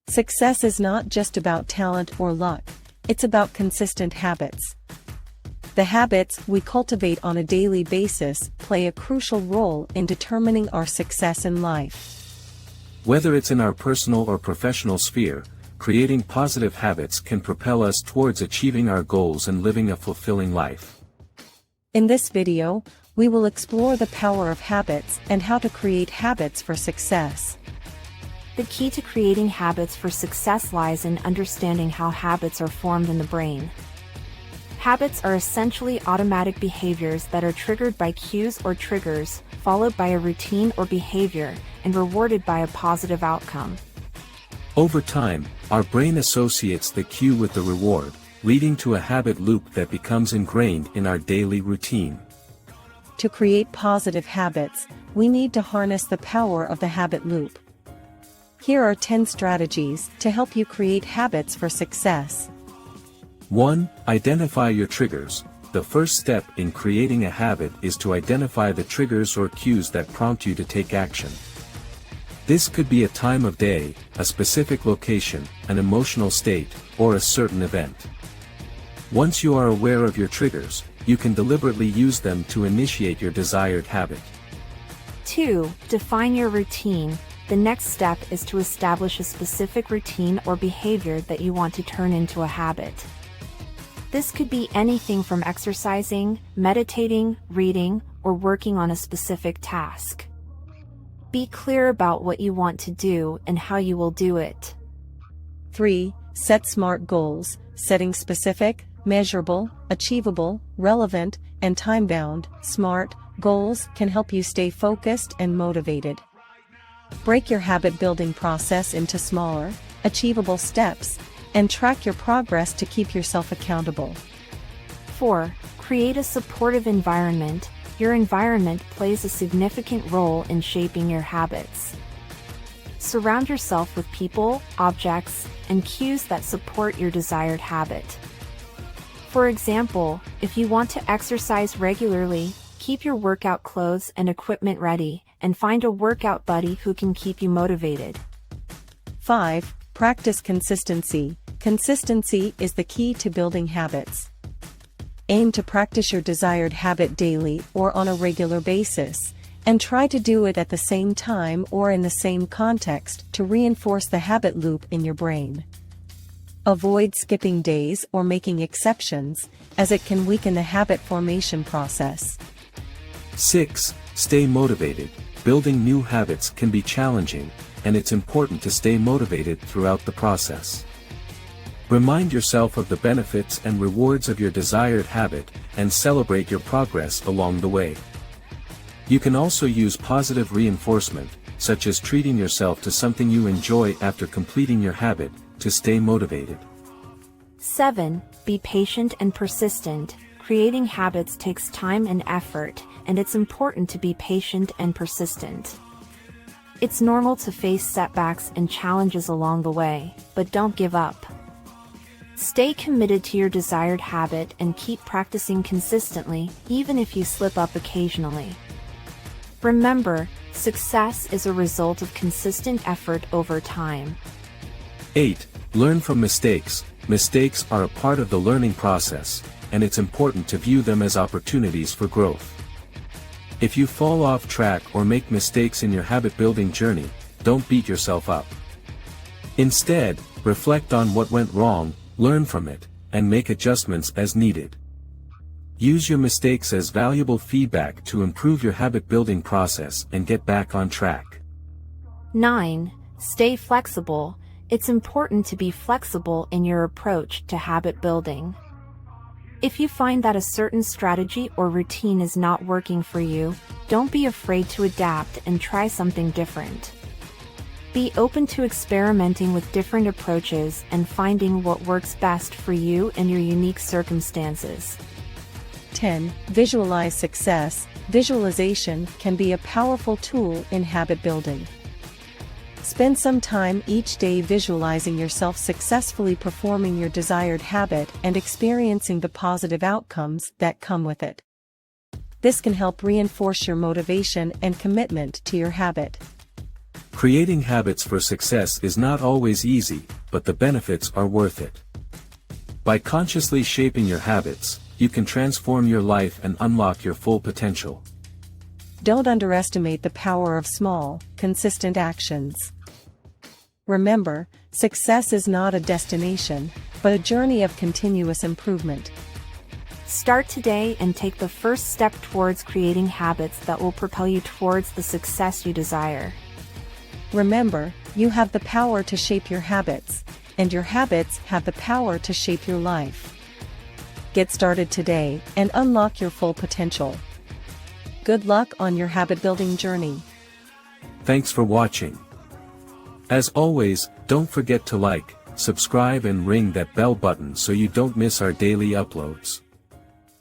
Success is not just about talent or luck, it's about consistent habits. The habits we cultivate on a daily basis play a crucial role in determining our success in life. Whether it's in our personal or professional sphere, creating positive habits can propel us towards achieving our goals and living a fulfilling life. In this video, we will explore the power of habits and how to create habits for success. The key to creating habits for success lies in understanding how habits are formed in the brain. Habits are essentially automatic behaviors that are triggered by cues or triggers, followed by a routine or behavior, and rewarded by a positive outcome. Over time, our brain associates the cue with the reward, leading to a habit loop that becomes ingrained in our daily routine. To create positive habits, we need to harness the power of the habit loop. Here are 10 strategies to help you create habits for success. 1. Identify your triggers. The first step in creating a habit is to identify the triggers or cues that prompt you to take action. This could be a time of day, a specific location, an emotional state, or a certain event. Once you are aware of your triggers, you can deliberately use them to initiate your desired habit. 2. Define your routine. The next step is to establish a specific routine or behavior that you want to turn into a habit. This could be anything from exercising, meditating, reading, or working on a specific task. Be clear about what you want to do and how you will do it. 3. Set SMART goals. Setting specific, measurable, achievable, relevant, and time-bound, SMART goals can help you stay focused and motivated. Break your habit-building process into smaller, achievable steps, and track your progress to keep yourself accountable. 4. Create a supportive environment. Your environment plays a significant role in shaping your habits. Surround yourself with people, objects, and cues that support your desired habit. For example, if you want to exercise regularly, keep your workout clothes and equipment ready, and find a workout buddy who can keep you motivated. 5. Practice consistency. Consistency is the key to building habits. Aim to practice your desired habit daily or on a regular basis, and try to do it at the same time or in the same context to reinforce the habit loop in your brain. Avoid skipping days or making exceptions, as it can weaken the habit formation process. 6. Stay motivated. Building new habits can be challenging, and it's important to stay motivated throughout the process. Remind yourself of the benefits and rewards of your desired habit, and celebrate your progress along the way. You can also use positive reinforcement, such as treating yourself to something you enjoy after completing your habit, to stay motivated. 7. Be patient and persistent. Creating habits takes time and effort, and it's important to be patient and persistent. It's normal to face setbacks and challenges along the way, but don't give up. Stay committed to your desired habit and keep practicing consistently, even if you slip up occasionally. Remember, success is a result of consistent effort over time. 8. Learn from mistakes. Mistakes are a part of the learning process, and it's important to view them as opportunities for growth. If you fall off track or make mistakes in your habit-building journey, don't beat yourself up. Instead, reflect on what went wrong, learn from it, and make adjustments as needed. Use your mistakes as valuable feedback to improve your habit-building process and get back on track. 9. Stay flexible. It's important to be flexible in your approach to habit building. If you find that a certain strategy or routine is not working for you, don't be afraid to adapt and try something different. Be open to experimenting with different approaches and finding what works best for you and your unique circumstances. 10. Visualize success. Visualization can be a powerful tool in habit building. Spend some time each day visualizing yourself successfully performing your desired habit and experiencing the positive outcomes that come with it. This can help reinforce your motivation and commitment to your habit. Creating habits for success is not always easy, but the benefits are worth it. By consciously shaping your habits, you can transform your life and unlock your full potential. Don't underestimate the power of small, consistent actions. Remember, success is not a destination, but a journey of continuous improvement. Start today and take the first step towards creating habits that will propel you towards the success you desire. Remember, you have the power to shape your habits, and your habits have the power to shape your life. Get started today and unlock your full potential. Good luck on your habit-building journey. Thanks for watching. As always, don't forget to like, subscribe and ring that bell button so you don't miss our daily uploads.